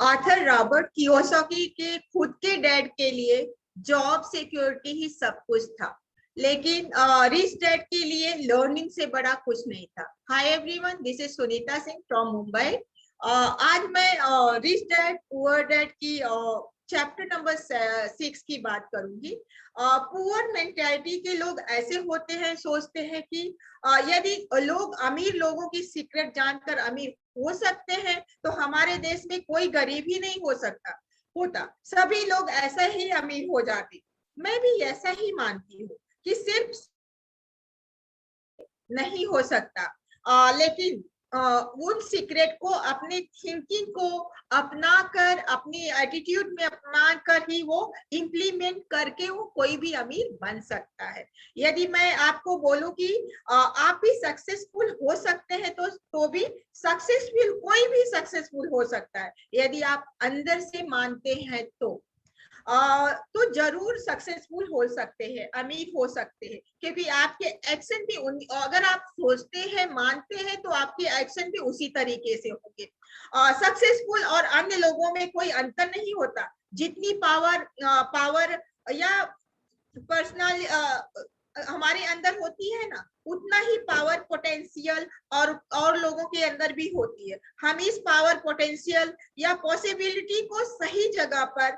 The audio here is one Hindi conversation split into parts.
आर्थर रॉबर्ट कियोसाकी के खुद के डैड के लिए जॉब सिक्योरिटी ही सब कुछ था, लेकिन रिच डैड के लिए लर्निंग से बड़ा कुछ नहीं था। Hi everyone, this is Sunita Singh from Mumbai. आज मैं रिच डैड पुअर डैड की चैप्टर नंबर 6 की बात करूंगी। पुअर मेंटालिटी के लोग ऐसे होते हैं, सोचते हैं कि यदि लोग अमीर लोगों की सीक्रेट जानकर अमीर हो सकते हैं तो हमारे देश में कोई गरीब ही नहीं हो सकता होता, सभी लोग ऐसा ही अमीर हो जाते। मैं भी ऐसा ही मानती हूँ कि सिर्फ नहीं हो सकता, लेकिन उन सीक्रेट को अपने थिंकिंग को अपनाकर, अपनी एटीट्यूड में अपनाकर ही वो इम्प्लीमेंट करके वो कोई भी अमीर बन सकता है। यदि मैं आपको बोलूं कि आप भी सक्सेसफुल हो सकते हैं तो भी सक्सेसफुल, कोई भी सक्सेसफुल हो सकता है यदि आप अंदर से मानते हैं तो जरूर सक्सेसफुल हो सकते हैं, अमीर हो सकते हैं, क्योंकि आपके एक्शन भी अगर आप सोचते हैं, मानते हैं तो आपके एक्शन भी उसी तरीके से होंगे। सक्सेसफुल और अन्य लोगों में कोई अंतर नहीं होता। जितनी पावर या पर्सनल हमारे अंदर होती है ना, उतना ही पावर पोटेंशियल और लोगों के अंदर भी होती है। हम इस पावर पोटेंशियल या पॉसिबिलिटी को सही जगह पर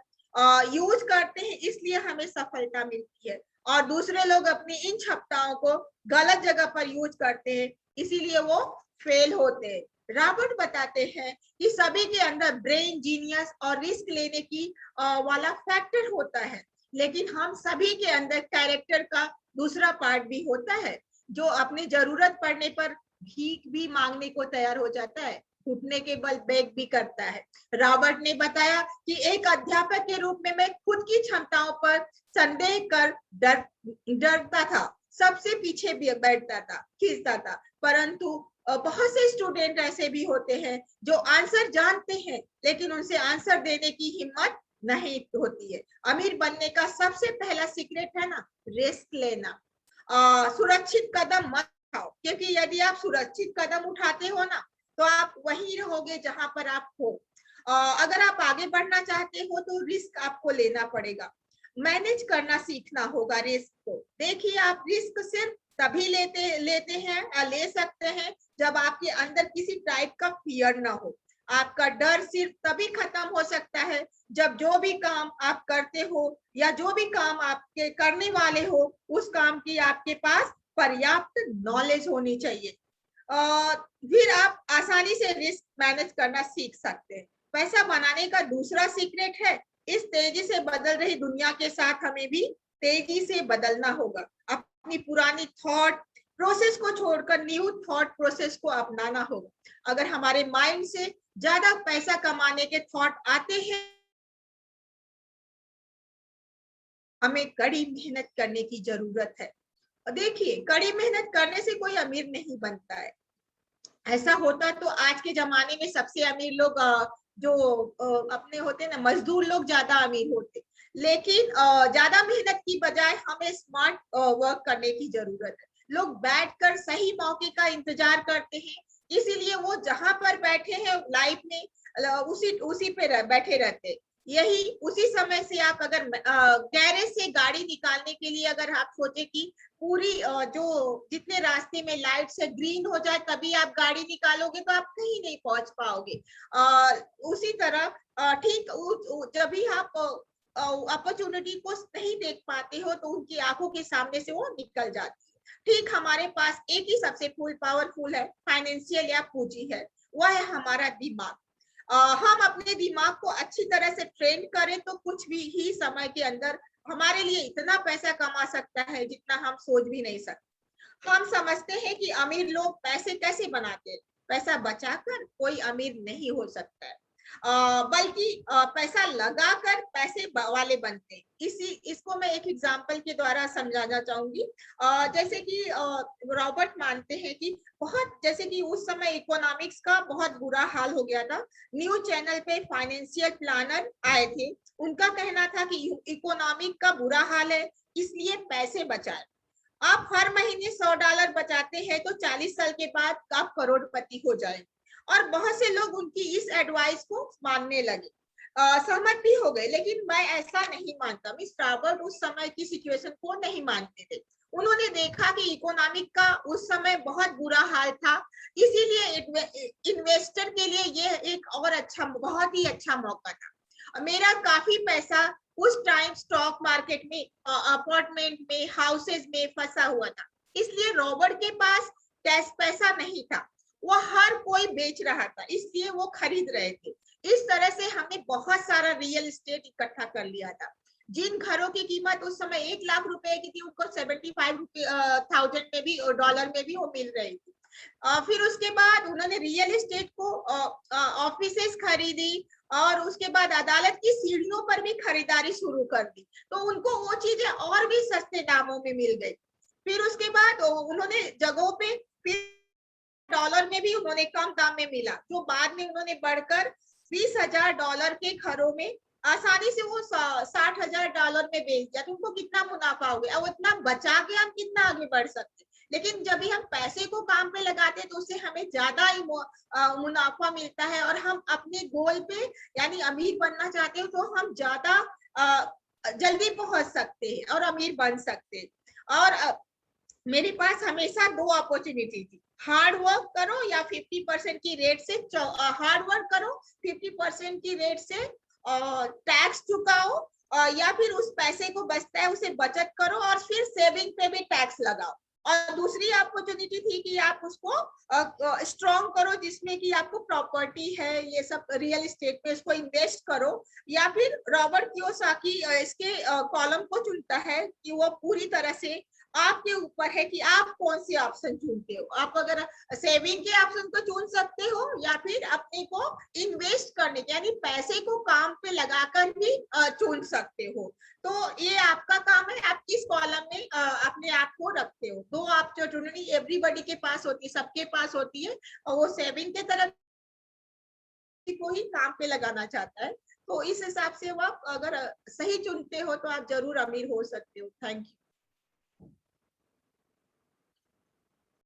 यूज करते हैं, इसलिए हमें सफलता मिलती है, और दूसरे लोग अपनी इन क्षमताओं को गलत जगह पर यूज करते हैं, इसीलिए वो फेल होते हैं। रॉबर्ट बताते हैं कि सभी के अंदर ब्रेन, जीनियस और रिस्क लेने की वाला फैक्टर होता है, लेकिन हम सभी के अंदर कैरेक्टर का दूसरा पार्ट भी होता है, जो अपनी जरूरत पड़ने पर भीख भी मांगने को तैयार हो जाता है, घुटने के बल बेग भी करता है। रॉबर्ट ने बताया कि एक अध्यापक के रूप में मैं खुद की क्षमताओं पर संदेह कर डरता था, सबसे पीछे भी बैठता था, खींचता था, परंतु बहुत से स्टूडेंट ऐसे भी होते हैं जो आंसर जानते हैं लेकिन उनसे आंसर देने की हिम्मत नहीं होती है। अमीर बनने का सबसे पहला सीक्रेट है ना, रिस्क लेना। सुरक्षित कदम मत उठाओ, क्योंकि यदि आप सुरक्षित कदम उठाते हो ना तो आप वहीं रहोगे जहां पर आप हो। अगर आप आगे बढ़ना चाहते हो तो रिस्क आपको लेना पड़ेगा, मैनेज करना सीखना होगा रिस्क को। देखिए, आप रिस्क सिर्फ तभी लेते हैं या ले सकते हैं जब आपके अंदर किसी टाइप का फियर ना हो। आपका डर सिर्फ तभी खत्म हो सकता है जब जो भी काम आप करते हो या जो भी काम आपके करने वाले हो, उस काम की आपके पास पर्याप्त नॉलेज होनी चाहिए। फिर आप आसानी से रिस्क मैनेज करना सीख सकते हैं। पैसा बनाने का दूसरा सीक्रेट है, इस तेजी से बदल रही दुनिया के साथ हमें भी तेजी से बदलना होगा। अपनी पुरानी थॉट प्रोसेस को छोड़कर न्यू थॉट प्रोसेस को अपनाना होगा। अगर हमारे माइंड से ज्यादा पैसा कमाने के थॉट आते हैं, हमें कड़ी मेहनत करने की जरूरत है। देखिए, कड़ी मेहनत करने से कोई अमीर नहीं बनता है। ऐसा होता तो आज के जमाने में सबसे अमीर लोग जो अपने होते ना मजदूर लोग ज्यादा अमीर होते, लेकिन ज्यादा मेहनत की बजाय हमें स्मार्ट वर्क करने की जरूरत है। लोग बैठकर सही मौके का इंतजार करते हैं, इसीलिए वो जहां पर बैठे हैं लाइफ में उसी उसी पे बैठे रहते। यही उसी समय से आप अगर गैरेज से गाड़ी निकालने के लिए अगर आप सोचे कि पूरी जो जितने रास्ते में लाइट से ग्रीन हो जाए तभी आप गाड़ी निकालोगे तो आप कहीं नहीं पहुंच पाओगे। उसी तरह ठीक जब भी आप अपॉर्चुनिटी को नहीं देख पाते हो तो उनकी आंखों के सामने से वो निकल जाती है। ठीक हमारे पास एक ही सबसे पावरफुल है फाइनेंशियल या पूंजी है, वह है हमारा दिमाग। हम अपने दिमाग को अच्छी तरह से ट्रेन करें तो कुछ भी ही समय के अंदर हमारे लिए इतना पैसा कमा सकता है जितना हम सोच भी नहीं सकते। हम समझते हैं कि अमीर लोग पैसे कैसे बनाते हैं, पैसा बचाकर कोई अमीर नहीं हो सकता है, बल्कि पैसा लगाकर पैसे वाले बनते हैं। इसको मैं एक एग्जांपल के द्वारा समझाना चाहूंगी। जैसे कि रॉबर्ट मानते हैं कि जैसे कि उस समय इकोनॉमिक्स का बहुत बुरा हाल हो गया था। न्यूज चैनल पे फाइनेंशियल प्लानर आए थे, उनका कहना था कि इकोनॉमिक का बुरा हाल है इसलिए पैसे बचाए। आप हर महीने $100 बचाते हैं तो 40 साल के बाद आप करोड़पति हो जाएंगे। और बहुत से लोग उनकी इस एडवाइस को मानने लगे, सहमत भी हो गए। लेकिन मैं ऐसा नहीं मानता। मिस रॉबर्ट उस समय की सिचुएशन को नहीं मानते थे। उन्होंने देखा कि इकोनॉमिक का उस समय बहुत बुरा हाल था, इसीलिए इन्वेस्टर के लिए ये एक और अच्छा, बहुत ही अच्छा मौका था। मेरा काफी पैसा उस टाइम स्टॉक मार्केट में, अपार्टमेंट में, हाउसेज में फंसा हुआ था। इसलिए रॉबर्ट के पास कैश पैसा नहीं था, वो हर कोई बेच रहा था, इसलिए वो खरीद रहे थे। इस तरह से हमने बहुत सारा रियल एस्टेट इकट्ठा कर लिया था। जिन घरों की कीमत उस समय 1 लाख रुपए की थी, उनको 75,000 में भी, डॉलर में भी वो मिल रही थी। फिर उसके बाद उन्होंने रियल एस्टेट को, ऑफिसेस खरीदी, और उसके बाद अदालत की सीढ़ियों पर भी खरीदारी शुरू कर दी, तो उनको वो चीजें और भी सस्ते दामों में मिल गई। फिर उसके बाद उन्होंने जगहों पे, फिर डॉलर में भी उन्होंने कम दाम में मिला, जो बाद में उन्होंने बढ़कर $20,000 के घरों में आसानी से वो $60,000 में बेच दिया। तो उनको कितना मुनाफा हो गया, और उतना बचा के हम कितना आगे बढ़ सकते। लेकिन जब भी हम पैसे को काम पे लगाते हैं तो उससे हमें ज्यादा ही मुनाफा मिलता है, और हम अपने गोल पे, यानी अमीर बनना चाहते हो तो हम ज्यादा जल्दी पहुंच सकते हैं और अमीर बन सकते हैं। और मेरे पास हमेशा 2 अपॉर्चुनिटी थी, हार्ड वर्क करो या 50% की रेट से, हार्ड वर्क करो 50% की रेट से, टैक्स चुकाओ, या फिर उस पैसे को बचता है उसे बचत करो, और फिर सेविंग पे भी टैक्स लगाओ। और दूसरी अपॉर्चुनिटी थी कि आप उसको स्ट्रॉन्ग करो, जिसमें कि आपको प्रॉपर्टी है, ये सब रियल एस्टेट पे उसको इन्वेस्ट करो। या फिर रॉबर्ट कियोसाकी इसके कॉलम को चुनता है कि वो पूरी तरह से आपके ऊपर है कि आप कौन सी ऑप्शन चुनते हो। आप अगर सेविंग के ऑप्शन को चुन सकते हो, या फिर अपने को इन्वेस्ट करने के, यानी पैसे को काम पे लगाकर भी चुन सकते हो। तो ये आपका काम है, आप किस कॉलम में अपने आप को रखते हो। दो अपॉर्चुनिटी एवरीबॉडी के पास होती है, सबके पास होती है, और वो सेविंग के तरफ को ही काम पे लगाना चाहता है। तो इस हिसाब से वो आप अगर सही चुनते हो तो आप जरूर अमीर हो सकते हो। Thank you.